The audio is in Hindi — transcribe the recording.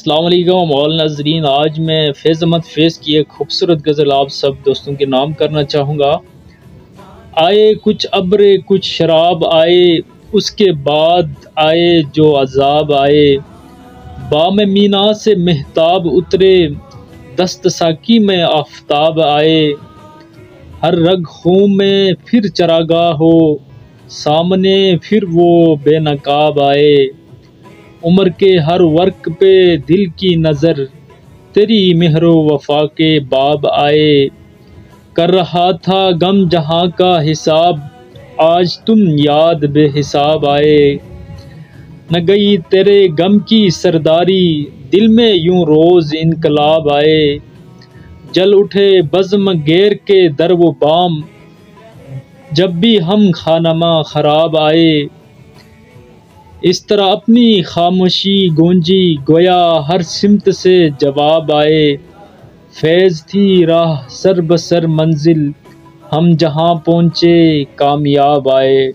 अस्सलाम वालेकुम ऑल नाज़रीन। आज मैं फैज़ अहमद फैज़ की एक खूबसूरत गज़ल आप सब दोस्तों के नाम करना चाहूँगा। आए कुछ अब्र कुछ शराब आए, उसके बाद आए जो अज़ाब आए। बाम मीना से महताब उतरे, दस्त साकी में आफताब आए। हर रग खून में फिर चरागाह हो, सामने फिर वो बेनकाब आए। उम्र के हर वर्क पे दिल की नज़र, तेरी मेहरो वफा के बाब आए। कर रहा था गम जहाँ का हिसाब, आज तुम याद बेहिसाब आए। न गई तेरे गम की सरदारी, दिल में यूं रोज़ इनकलाब आए। जल उठे बज़्म गैर के दर वो बाम, जब भी हम खानमा खराब आए। इस तरह अपनी खामोशी गूंजी, गोया हर सिमत से जवाब आए। फैज़ थी राह सर बसर मंजिल, हम जहाँ पहुँचे कामयाब आए।